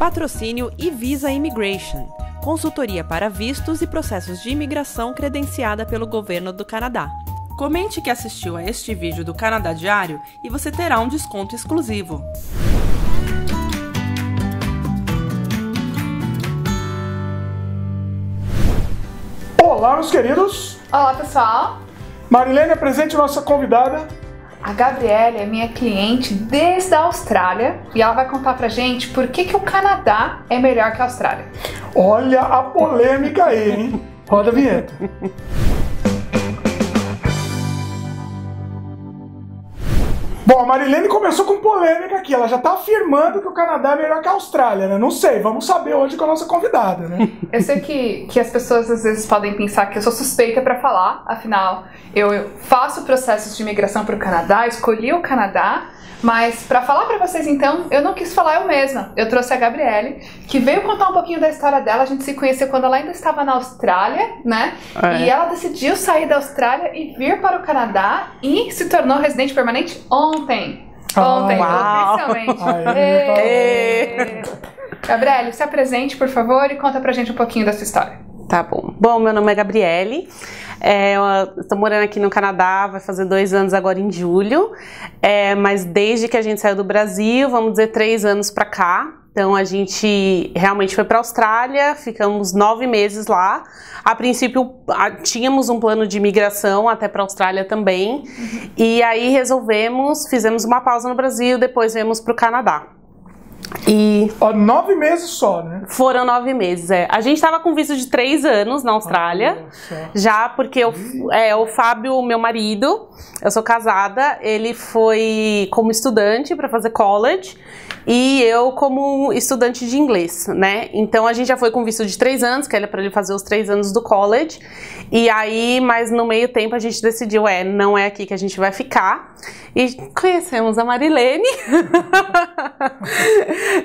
Patrocínio e Visa Immigration, consultoria para vistos e processos de imigração credenciada pelo governo do Canadá. Comente que assistiu a este vídeo do Canadá Diário e você terá um desconto exclusivo. Olá, meus queridos. Olá, pessoal. Marilene, apresente nossa convidada. A Gabriele é minha cliente desde a Austrália e ela vai contar pra gente por que o Canadá é melhor que a Austrália. Olha a polêmica aí, hein? Roda a vinheta. Bom, a Marilene começou com polêmica aqui. Ela já tá afirmando que o Canadá é melhor que a Austrália, né? Não sei, vamos saber hoje com a nossa convidada, né? Eu sei que as pessoas às vezes podem pensar que eu sou suspeita pra falar, afinal, eu faço processos de imigração pro Canadá, escolhi o Canadá, mas pra falar pra vocês então, eu não quis falar eu mesma. Eu trouxe a Gabriele, que veio contar um pouquinho da história dela. A gente se conheceu quando ela ainda estava na Austrália, né? E ela decidiu sair da Austrália e vir para o Canadá e se tornou residente permanente ontem. Ontem, oficialmente. Gabriele, se apresente, por favor, e conta pra gente um pouquinho da sua história. Tá bom. Bom, meu nome é Gabriele. Eu estou morando aqui no Canadá, vai fazer 2 anos agora em julho, mas desde que a gente saiu do Brasil, vamos dizer 3 anos pra cá. Então a gente realmente foi para a Austrália, ficamos 9 meses lá. A princípio tínhamos um plano de imigração até para a Austrália também. E aí fizemos uma pausa no Brasil, depois viemos para o Canadá. E 9 meses só, né? Foram 9 meses, A gente tava com visto de 3 anos na Austrália, já porque o Fábio, meu marido, eu sou casada, ele foi como estudante para fazer college e eu como estudante de inglês, né? Então a gente já foi com visto de 3 anos, que era para ele fazer os 3 anos do college, e aí, mas no meio tempo a gente decidiu, não é aqui que a gente vai ficar, e conhecemos a Marilene.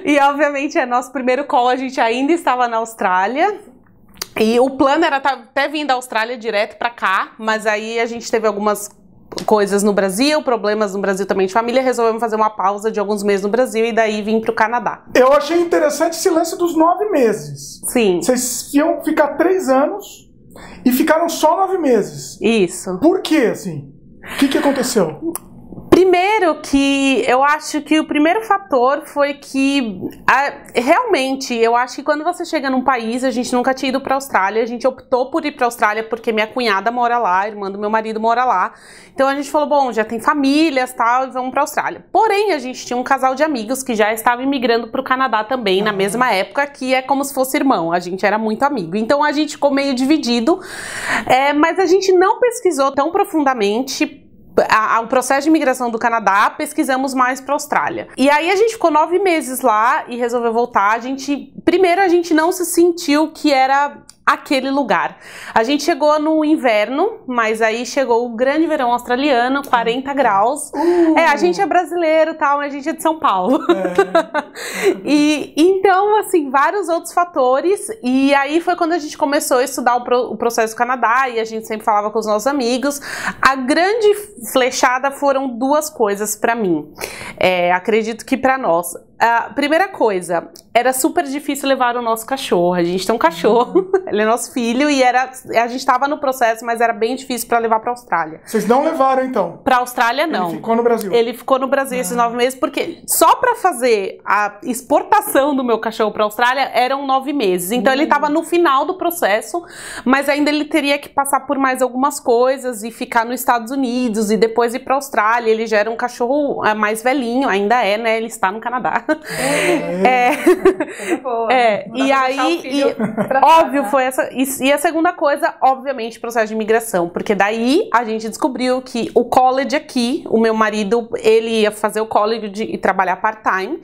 E obviamente nosso primeiro call, a gente ainda estava na Austrália. E o plano era até vir da Austrália direto pra cá, mas aí a gente teve algumas coisas no Brasil, problemas no Brasil também de família, resolvemos fazer uma pausa de alguns meses no Brasil e daí vim pro Canadá. Eu achei interessante esse lance dos 9 meses. Sim. Vocês iam ficar 3 anos e ficaram só 9 meses. Isso. Por quê, assim? O que aconteceu? Primeiro que eu acho que o primeiro fator foi que realmente eu acho que quando você chega num país, a gente nunca tinha ido para a Austrália, a gente optou por ir para a Austrália porque minha cunhada mora lá, a irmã do meu marido mora lá, então a gente falou, bom, já tem famílias tal, e vamos para a Austrália. Porém, a gente tinha um casal de amigos que já estava imigrando para o Canadá também, na mesma época, que é como se fosse irmão, a gente era muito amigo, então a gente ficou meio dividido, mas a gente não pesquisou tão profundamente o processo de imigração do Canadá, pesquisamos mais para a Austrália. E aí a gente ficou 9 meses lá e resolveu voltar. Primeiro a gente não se sentiu que era aquele lugar. A gente chegou no inverno, mas aí chegou o grande verão australiano, 40 graus. A gente é brasileiro, tal, mas a gente é de São Paulo. E então, assim, vários outros fatores. E aí foi quando a gente começou a estudar o processo do Canadá e a gente sempre falava com os nossos amigos. A grande flechada foram 2 coisas para mim. Acredito que para nós. A primeira coisa, era super difícil levar o nosso cachorro. A gente tem um cachorro, ele é nosso filho, e a gente estava no processo, mas era bem difícil para levar para a Austrália. Vocês não levaram, então? Para a Austrália, não. Ele ficou no Brasil? Ele ficou no Brasil esses 9 meses, porque só para fazer a exportação do meu cachorro para a Austrália eram 9 meses. Então ele estava no final do processo, mas ainda ele teria que passar por mais algumas coisas e ficar nos Estados Unidos e depois ir para a Austrália. Ele já era um cachorro mais velhinho, ainda né? Ele está no Canadá. E aí, óbvio, foi essa. E a segunda coisa, obviamente, processo de imigração, porque daí a gente descobriu que o college aqui, o meu marido, ele ia fazer o college e trabalhar part-time,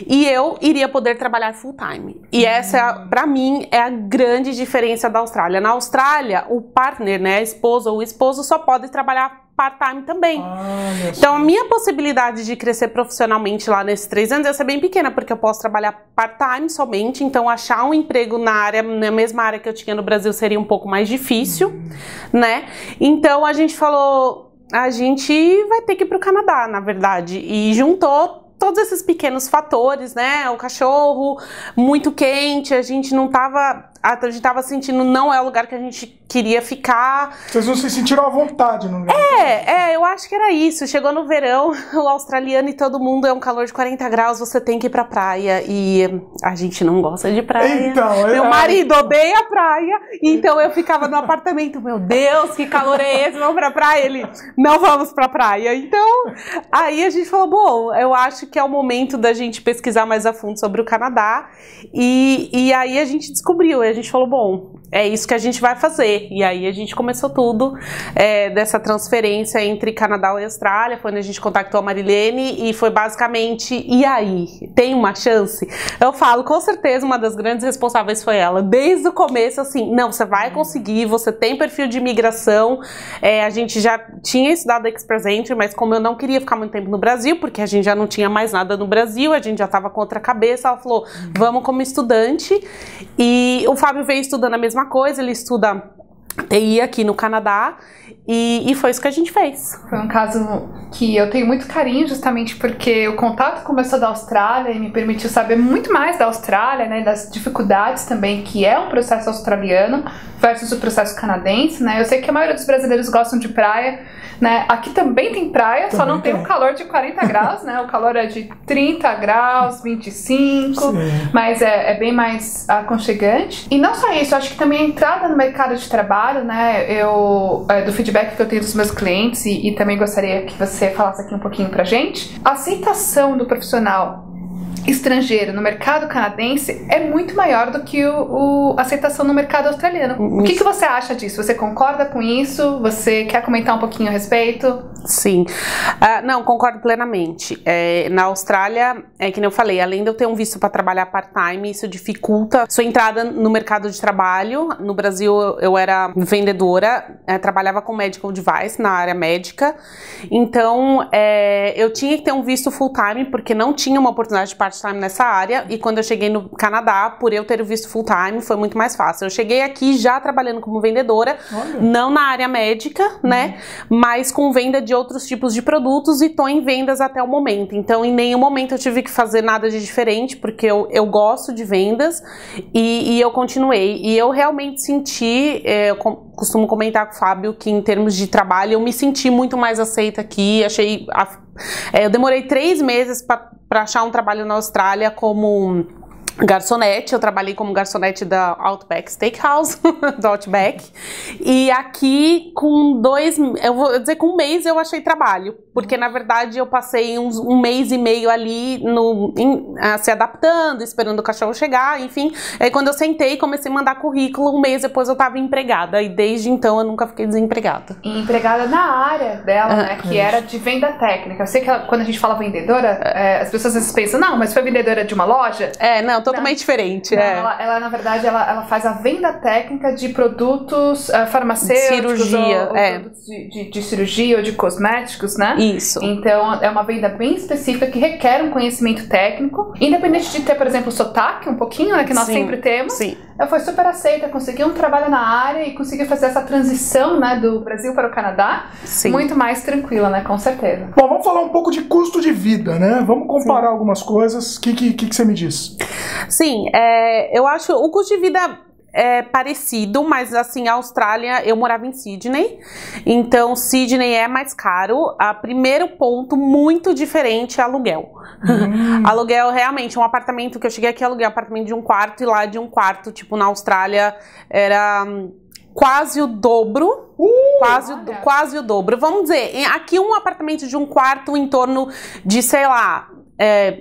e eu iria poder trabalhar full-time. E essa, pra mim, é a grande diferença da Austrália. Na Austrália, o partner, né, a esposa ou o esposo só pode trabalhar part-time também. Então a minha possibilidade de crescer profissionalmente lá nesses 3 anos ia ser bem pequena, porque eu posso trabalhar part-time somente, então achar um emprego na mesma área que eu tinha no Brasil seria um pouco mais difícil, né? Então a gente falou, a gente vai ter que ir pro Canadá, na verdade, e juntou todos esses pequenos fatores, né? O cachorro muito quente, a gente tava sentindo não é o lugar que a gente queria ficar. Vocês não se sentiram à vontade no lugar? Eu acho que era isso. Chegou no verão, o australiano e todo mundo é um calor de 40 graus, você tem que ir pra praia. E a gente não gosta de praia. Então, meu marido odeia a praia, então eu ficava no apartamento, meu Deus, que calor é esse? Vamos pra praia? Ele, não vamos pra praia. Então, aí a gente falou, bom, eu acho que é o momento da gente pesquisar mais a fundo sobre o Canadá. E aí a gente descobriu, a gente falou, bom, é isso que a gente vai fazer. E aí a gente começou tudo dessa transferência entre Canadá e Austrália, foi quando a gente contactou a Marilene e foi basicamente, e aí, tem uma chance? Eu falo, com certeza uma das grandes responsáveis foi ela, desde o começo, assim, não, você vai conseguir, você tem perfil de imigração, a gente já tinha estudado Express Entry, mas como eu não queria ficar muito tempo no Brasil, porque a gente já não tinha mais nada no Brasil, a gente já estava com outra cabeça, ela falou, vamos como estudante, e o Fábio veio estudando a mesma coisa, ele estuda TI aqui no Canadá, e foi isso que a gente fez. Foi um caso que eu tenho muito carinho, justamente porque o contato começou da Austrália e me permitiu saber muito mais da Austrália, né, das dificuldades também que é um processo australiano versus o processo canadense, né? Eu sei que a maioria dos brasileiros gostam de praia, né? Aqui também tem praia, também só não tem o calor de 40 graus, né? O calor é de 30 graus, 25, sim, mas é bem mais aconchegante. E não só isso, eu acho que também a entrada no mercado de trabalho, né? Do feedback que eu tenho dos meus clientes e também gostaria que você falasse aqui um pouquinho pra gente, a aceitação do profissional estrangeiro no mercado canadense é muito maior do que a aceitação no mercado australiano. O que você acha disso? Você concorda com isso? Você quer comentar um pouquinho a respeito? Sim. Não, concordo plenamente. Na Austrália, que nem eu falei, além de eu ter um visto para trabalhar part-time, isso dificulta sua entrada no mercado de trabalho. No Brasil, eu era vendedora, trabalhava com medical device na área médica. Então, eu tinha que ter um visto full-time, porque não tinha uma oportunidade de part-time nessa área, e quando eu cheguei no Canadá, por eu ter o visto full-time, foi muito mais fácil. Eu cheguei aqui já trabalhando como vendedora, não na área médica, né, mas com venda de outros tipos de produtos, e tô em vendas até o momento. Então, em nenhum momento eu tive que fazer nada de diferente, porque eu gosto de vendas, e eu continuei. E eu realmente senti, eu costumo comentar com o Fábio, que em termos de trabalho, eu me senti muito mais aceita aqui, eu demorei 3 meses para achar um trabalho na Austrália como garçonete. Eu trabalhei como garçonete da Outback Steakhouse, do Outback, e aqui com com 1 mês eu achei trabalho, porque na verdade eu passei 1 mês e meio ali se adaptando, esperando o cachorro chegar, enfim. Aí quando eu sentei, comecei a mandar currículo, 1 mês depois eu tava empregada, e desde então eu nunca fiquei desempregada. E empregada na área dela, né, que era de venda técnica. Eu sei que quando a gente fala vendedora, as pessoas às vezes pensam, não, mas foi vendedora de uma loja? Não, totalmente diferente. Não, ela na verdade, ela faz a venda técnica de produtos farmacêuticos, cirurgia, ou produtos de cirurgia ou de cosméticos, né? Isso. Então, é uma venda bem específica que requer um conhecimento técnico, independente de ter, por exemplo, sotaque um pouquinho, né, que nós sempre temos. Sim. Ela foi super aceita, conseguiu um trabalho na área e conseguiu fazer essa transição, né, do Brasil para o Canadá, sim, muito mais tranquila, né, com certeza. Bom, vamos falar um pouco de custo de vida, né? Vamos comparar algumas coisas. O que você me diz? Sim, eu acho o custo de vida parecido, mas assim, a Austrália, eu morava em Sydney, então Sydney é mais caro. Primeiro ponto muito diferente é aluguel. Aluguel, realmente, um apartamento que eu cheguei aqui, aluguei um apartamento de 1 quarto, e lá de 1 quarto, tipo, na Austrália era quase o dobro. Quase o dobro. Vamos dizer, aqui um apartamento de 1 quarto em torno de, sei lá,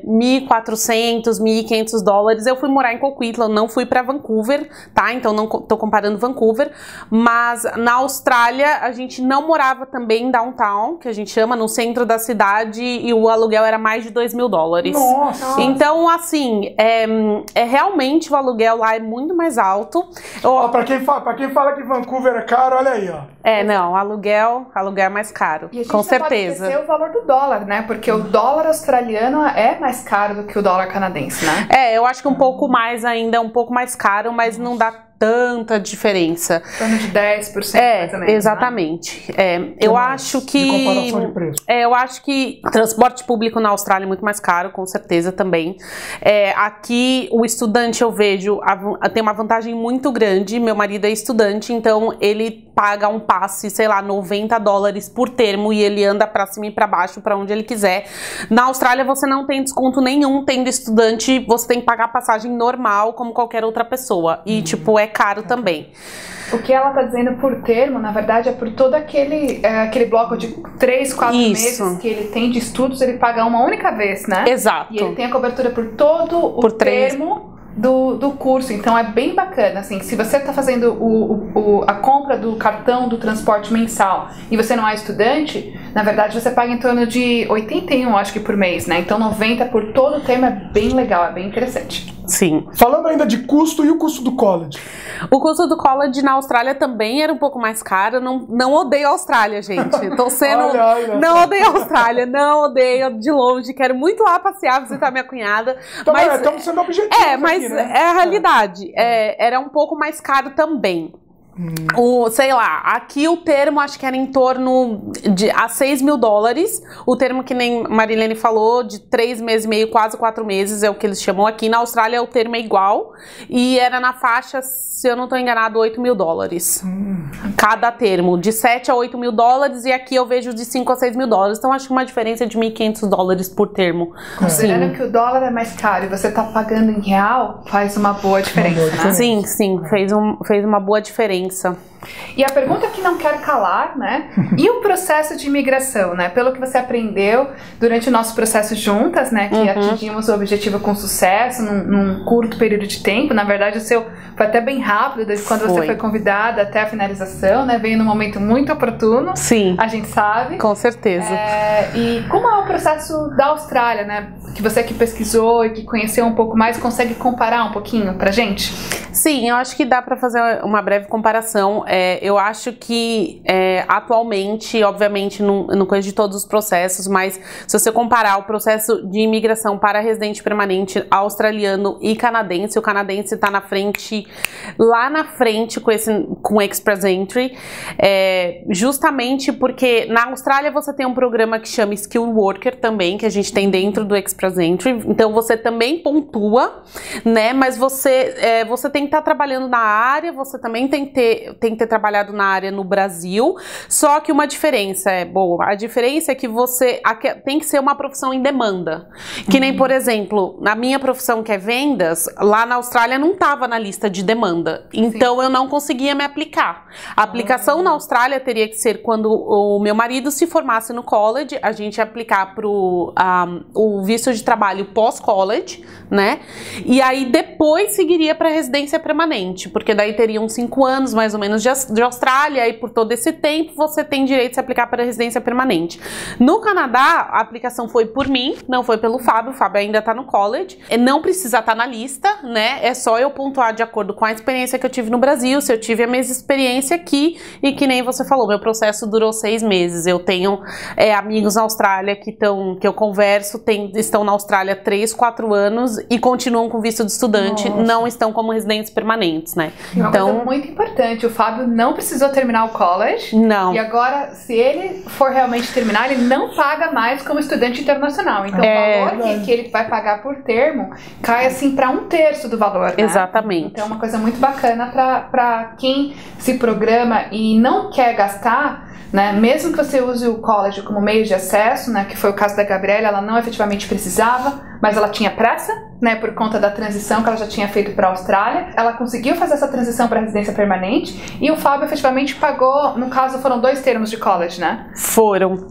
$1.400, $1.500. Eu fui morar em Coquitlam, não fui para Vancouver, tá? Então não tô comparando Vancouver, mas na Austrália a gente não morava também em downtown, que a gente chama, no centro da cidade, e o aluguel era mais de $2.000. Nossa! Então, assim, realmente o aluguel lá é muito mais alto. Pra quem fala que Vancouver é caro, olha aí, ó. Não, aluguel é mais caro, e a gente com não certeza. Pode esquecer o valor do dólar, né? Porque o dólar australiano é mais caro do que o dólar canadense, né? Eu acho que um pouco mais ainda, um pouco mais caro, mas não dá tanta diferença. Em torno de 10%, mais ou menos, exatamente. Eu acho que... De comparação de preço. Eu acho que transporte público na Austrália é muito mais caro, com certeza também. Aqui, o estudante, eu vejo, tem uma vantagem muito grande. Meu marido é estudante, então ele paga um passe, sei lá, $90 por termo e ele anda pra cima e pra baixo, pra onde ele quiser. Na Austrália, você não tem desconto nenhum tendo estudante, você tem que pagar passagem normal, como qualquer outra pessoa. E, tipo, é caro também. O que ela tá dizendo por termo, na verdade, é por todo aquele bloco de 3, 4 meses que ele tem de estudos, ele paga uma única vez, né? Exato. E ele tem a cobertura por todo o termo do curso, então é bem bacana, assim, se você está fazendo a compra do cartão do transporte mensal e você não é estudante, na verdade você paga em torno de 81, acho que por mês, né? Então 90 por todo o termo é bem legal, é bem interessante. Sim. Falando ainda de custo, e o custo do college? O custo do college na Austrália também era um pouco mais caro. Não odeio a Austrália, gente. Tô sendo... olha. Não odeio a Austrália, não odeio de longe. Quero muito lá passear, visitar minha cunhada. Então, mas estamos sendo objetivos mas aqui, né? é a realidade. Era um pouco mais caro também. Sei lá, aqui o termo acho que era em torno de $6 mil. O termo que nem Marilene falou, de 3 meses e meio, quase 4 meses, é o que eles chamam aqui. Na Austrália o termo é igual e era na faixa, se eu não estou enganado, $8 mil. Cada termo, de 7 a $8 mil, e aqui eu vejo de 5 a $6 mil. Então acho que uma diferença de $1.500 por termo. Considerando que o dólar é mais caro e você está pagando em real, faz uma boa diferença, né? Sim, fez uma boa diferença. E a pergunta que não quer calar, né? E o processo de imigração, né? Pelo que você aprendeu durante o nosso processo juntas, né? Que atingimos o objetivo com sucesso num curto período de tempo. Na verdade, o seu foi até bem rápido, desde quando você foi convidada até a finalização, né? Veio num momento muito oportuno. Sim. A gente sabe. Com certeza. E como é o processo da Austrália, né? Que você que pesquisou e que conheceu um pouco mais, consegue comparar um pouquinho pra gente? Sim, eu acho que dá pra fazer uma breve comparação. Eu acho que atualmente, obviamente, não conheço de todos os processos, mas se você comparar o processo de imigração para residente permanente australiano e canadense, o canadense está na frente, lá na frente com o Express Entry, justamente porque na Austrália você tem um programa que chama Skill Worker também, que a gente tem dentro do Express Entry, então você também pontua, né, mas você tem que estar trabalhando na área, você também tem que ter trabalhado na área no Brasil, só que uma diferença a diferença é que você tem que ser uma profissão em demanda, que nem, por exemplo, na minha profissão que é vendas, lá na Austrália não estava na lista de demanda, então eu não conseguia me aplicar. A aplicação na Austrália teria que ser quando o meu marido se formasse no college, a gente ia aplicar o visto de trabalho pós-college, né, e aí depois seguiria para residência permanente, porque daí teriam 5 anos mais ou menos de Austrália, e por todo esse tempo você tem direito de se aplicar para residência permanente. No Canadá, a aplicação foi por mim, não foi pelo Fábio. O Fábio ainda tá no college, não precisa estar na lista, né? É só eu pontuar de acordo com a experiência que eu tive no Brasil, se eu tive a mesma experiência aqui, e que nem você falou, meu processo durou 6 meses. Eu tenho amigos na Austrália que eu converso, estão na Austrália 3, 4 anos e continuam com visto de estudante, não estão como residentes permanentes, né? Uma coisa muito importante, o Fábio não precisou terminar o college. Não. E agora, se ele for realmente terminar, ele não paga mais como estudante internacional. Então, o valor que ele vai pagar por termo cai assim para 1/3 do valor, né? Exatamente. Então, é uma coisa muito bacana para quem se programa e não quer gastar, né? Mesmo que você use o college como meio de acesso, né? Que foi o caso da Gabriela, ela não efetivamente precisava, mas ela tinha pressa, né? Por conta da transição que ela já tinha feito para a Austrália. Ela conseguiu fazer essa transição para residência permanente e o Fábio efetivamente pagou, no caso foram 2 termos de college, né? Foram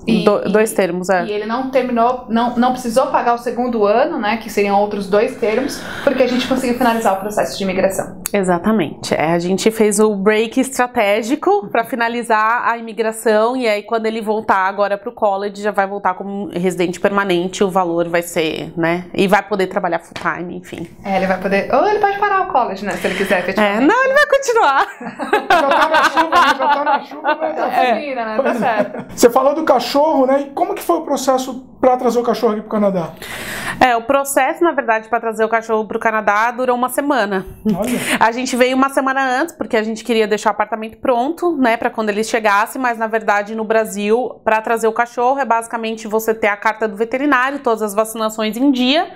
2 termos, E ele não terminou, não precisou pagar o segundo ano, né? Que seriam outros 2 termos, porque a gente conseguiu finalizar o processo de imigração. Exatamente. A gente fez o break estratégico para finalizar a imigração, e aí quando ele voltar agora para o college, já vai voltar como residente permanente, o valor vai ser, né? E vai poder trabalhar full time, enfim. Ele vai poder, ou ele pode parar o college, né? Se ele quiser, efetivamente. Não, ele vai continuar. Já tá na chuva, vai Tá subindo, né? Tá certo. Você falou do cachorro, né? E como que foi o processo para trazer o cachorro aqui pro Canadá? O processo, na verdade, para trazer o cachorro pro Canadá durou uma semana. Olha. A gente veio uma semana antes, porque a gente queria deixar o apartamento pronto, né, para quando eles chegassem, mas na verdade no Brasil, para trazer o cachorro, é basicamente você ter a carta do veterinário, todas as vacinações em dia,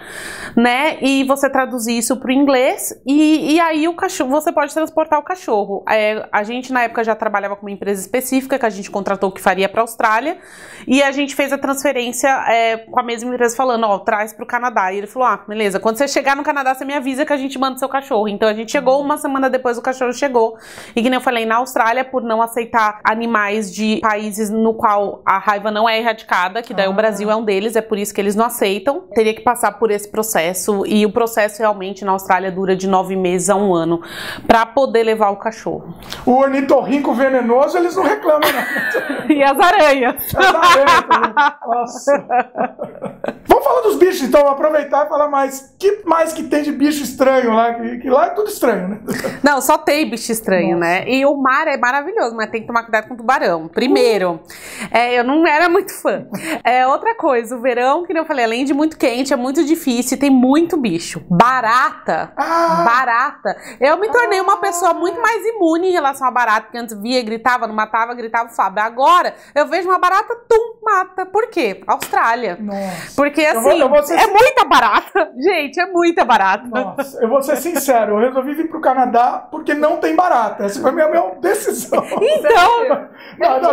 né, e você traduzir isso pro inglês, e aí o cachorro, você pode transportar o cachorro. A gente na época já trabalhava com uma empresa específica, que a gente contratou que faria pra Austrália, e a gente fez a transferência com a mesma empresa falando, ó, traz pro Canadá. E ele falou, beleza, quando você chegar no Canadá, você me avisa que a gente manda seu cachorro. Então a gente chegou, uma semana depois o cachorro chegou. E que nem eu falei, na Austrália, por não aceitar animais de países no qual a raiva não é erradicada, que daí o Brasil é um deles, é por isso que eles não aceitam, teria que passar por esse processo. E o processo realmente na Austrália dura de 9 meses a 1 ano pra poder levar o cachorro. O ornitorrinco venenoso, eles não reclamam, não. E as aranhas. As aranhas também. Nossa. Vamos falar dos bichos, então, aproveitar e falar mais. Que mais que tem de bicho estranho lá? Que lá é tudo estranho, né? Não, só tem bicho estranho, né? E o mar é maravilhoso, mas tem que tomar cuidado com o tubarão. Primeiro, eu não era muito fã. Outra coisa, o verão, que eu falei, além de muito quente, é muito difícil, tem muito bicho. Barata. Barata. Eu me tornei uma pessoa muito mais imune em relação à barata, porque antes via, gritava, não matava, gritava, Fábio. Agora, eu vejo uma barata, mata. Por quê? Austrália. Nossa. Porque, assim, é muita barata. Gente, é muita barata. Nossa, eu vou ser sincero, eu resolvi vir pro Canadá porque não tem barata. Essa foi a minha decisão. Então...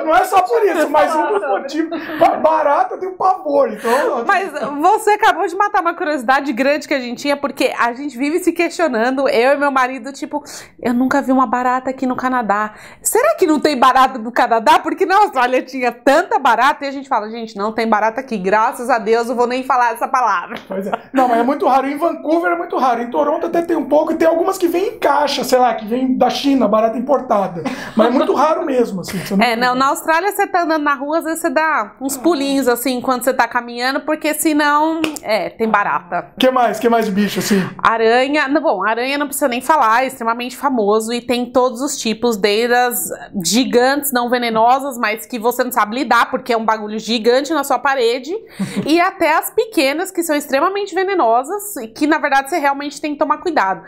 Não é só por isso, mas um dos motivos. Barata tem um pavor, então... Mas você acabou de matar uma curiosidade grande que a gente tinha, porque a gente vive se questionando, eu e meu marido, tipo, eu nunca vi uma barata aqui no Canadá. Será que não tem barata no Canadá? Porque na Austrália tinha tanta barata e a gente fala, gente, não tem barata aqui, graças a Deus, eu vou nem falar essa palavra. Pois é. Não, mas é muito raro. Em Vancouver é muito raro. Em Toronto até tem um pouco, e tem algumas que vêm em caixa, sei lá, que vêm da China, barata importada. Mas é muito raro mesmo, assim. Na Austrália você tá andando na rua, às vezes você dá uns pulinhos, assim, enquanto você tá caminhando, porque senão, tem barata. Que mais de bicho, assim? Aranha, bom, aranha não precisa nem falar, é extremamente famoso e tem todos os tipos, desde as gigantes, não venenosas, mas que você não sabe lidar, porque é um bagulho gigante na sua parede, e até as pequenas, que são extremamente venenosas, e que na verdade você realmente tem que tomar cuidado.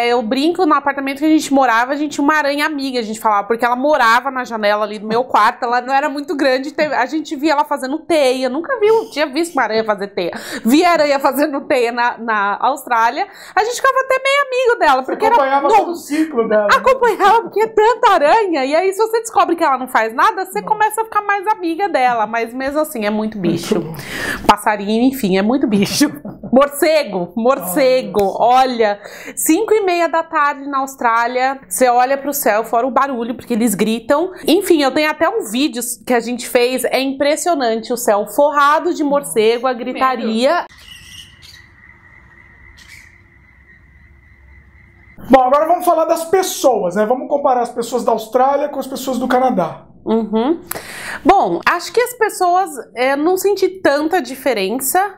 Eu brinco, no apartamento que a gente morava, a gente tinha uma aranha amiga, a gente falava, porque ela morava na janela ali do meu quarto, ela não era muito grande, a gente via ela fazendo teia, nunca tinha visto uma aranha fazer teia. Via aranha fazendo teia na Austrália, a gente ficava até meio amigo dela, porque acompanhava todo o ciclo dela. Acompanhava, porque é tanta aranha, e aí se você descobre que ela não faz nada, você começa a ficar mais amiga dela, mas mesmo assim, é muito bicho. Passarinho, enfim, é muito bicho. Morcego, olha, 5:30 da tarde na Austrália, você olha pro céu, fora o barulho, porque eles gritam. Enfim, eu tenho até um vídeo que a gente fez, é impressionante o céu forrado de morcego, a gritaria. Bom, agora vamos falar das pessoas, né? Vamos comparar as pessoas da Austrália com as pessoas do Canadá. Bom, acho que as pessoas não senti tanta diferença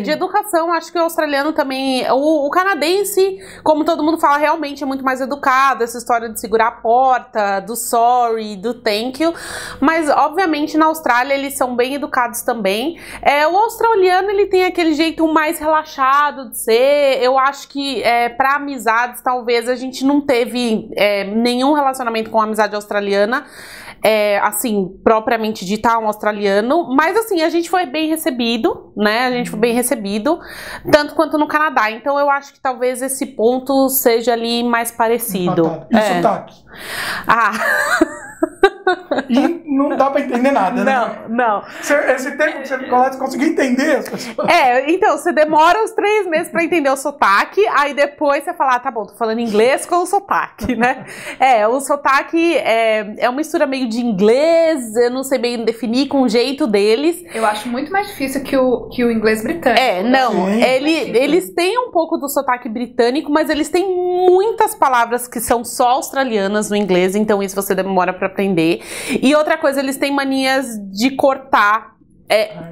de educação. Acho que o australiano também, o canadense, como todo mundo fala, realmente é muito mais educado, essa história de segurar a porta, do sorry, do thank you, mas obviamente na Austrália eles são bem educados também. O australiano, ele tem aquele jeito mais relaxado de ser. Eu acho que para amizades talvez a gente não teve nenhum relacionamento com a amizade australiana, assim, propriamente dito, um australiano, mas assim, a gente foi bem recebido, né, tanto quanto no Canadá, então eu acho que talvez esse ponto seja ali mais parecido. E o sotaque? E não dá pra entender nada, né? Não. Esse tempo que você conseguiu entender as pessoas. Então, você demora uns 3 meses pra entender o sotaque, aí depois você fala, tá bom, tô falando inglês com o sotaque, né? O sotaque é uma mistura meio de inglês, eu não sei bem definir com o jeito deles. Eu acho muito mais difícil que o inglês britânico. Eles têm um pouco do sotaque britânico, mas eles têm muitas palavras que são só australianas no inglês, então isso você demora pra aprender. E outra coisa, eles têm manias de cortar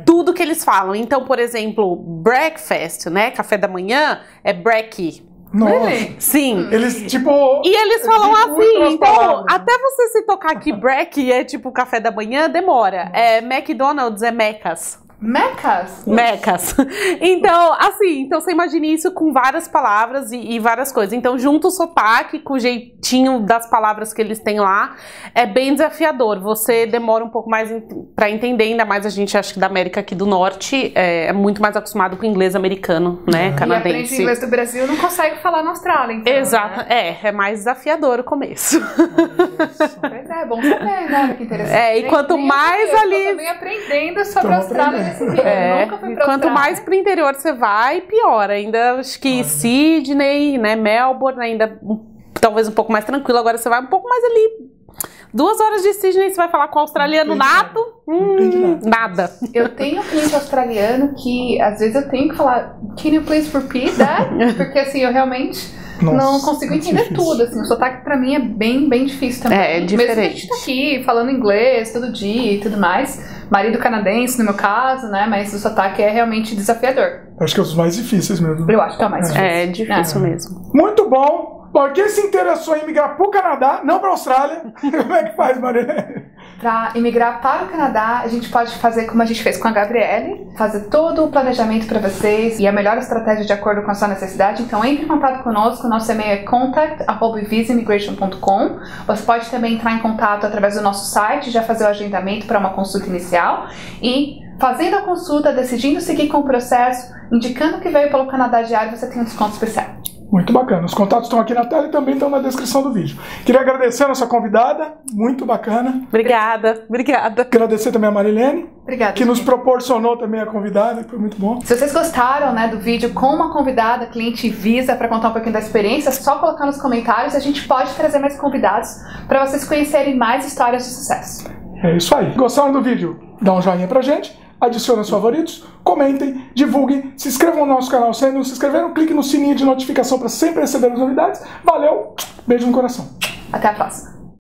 tudo que eles falam. Então, por exemplo, breakfast, né? Café da manhã é brekkie. Nossa. Sim. Eles, tipo... E eles falam assim, então, até você se tocar que brekkie é tipo café da manhã, demora. McDonald's é Mecas. Mecas? Mecas. Então, assim, então você imagina isso com várias palavras e várias coisas. Então, junto o sotaque com o jeitinho das palavras que eles têm lá, é bem desafiador. Você demora um pouco mais pra entender, ainda mais a gente, acho que da América aqui do Norte, é muito mais acostumado com o inglês americano, né, canadense. E aprende inglês do Brasil, não consegue falar na Austrália, então. Exato, né? É mais desafiador o começo. Pois é, bom saber, né? Que interessante. E quanto mais ali... Eu tô também aprendendo sobre a Austrália nesse vídeo. Eu nunca fui pra quanto Austrália. mais pro interior você vai, pior. Ainda acho que Sydney, né, Melbourne, ainda talvez um pouco mais tranquilo. Agora você vai um pouco mais ali... 2 horas de Sydney, você vai falar com o australiano nato? Nada. Eu tenho um cliente australiano que às vezes eu tenho que falar can you please repeat that? Porque assim, eu realmente não consigo entender tudo. Assim, o sotaque pra mim é bem difícil também. É diferente. Mesmo que a gente tá aqui falando inglês todo dia e tudo mais. Marido canadense, no meu caso, né? Mas o sotaque é realmente desafiador. Acho que é os mais difíceis mesmo. Eu acho que é o mais difícil. É difícil mesmo. Muito bom. Bom, quem se interessou em migrar pro Canadá, não pra Austrália, como é que faz, Marilene? Para imigrar para o Canadá, a gente pode fazer como a gente fez com a Gabriele, fazer todo o planejamento para vocês e a melhor estratégia de acordo com a sua necessidade. Então entre em contato conosco, nosso e-mail é contact@visaimmigration.com. Você pode também entrar em contato através do nosso site, já fazer o agendamento para uma consulta inicial e fazendo a consulta, decidindo seguir com o processo, indicando que veio pelo Canadá Diário, você tem um desconto especial. Muito bacana. Os contatos estão aqui na tela e também estão na descrição do vídeo. Queria agradecer a nossa convidada, muito bacana. Obrigada. Agradecer também a Marilene, Obrigada, que nos proporcionou também a convidada, que foi muito bom. Se vocês gostaram, né, do vídeo com uma convidada, cliente Visa, para contar um pouquinho da experiência, é só colocar nos comentários. A gente pode trazer mais convidados para vocês conhecerem mais histórias de sucesso. É isso aí. Gostaram do vídeo? Dá um joinha pra gente. Adicione os favoritos, comentem, divulguem, se inscrevam no nosso canal se ainda não se inscreveram, clique no sininho de notificação para sempre receber as novidades. Valeu, beijo no coração. Até a próxima.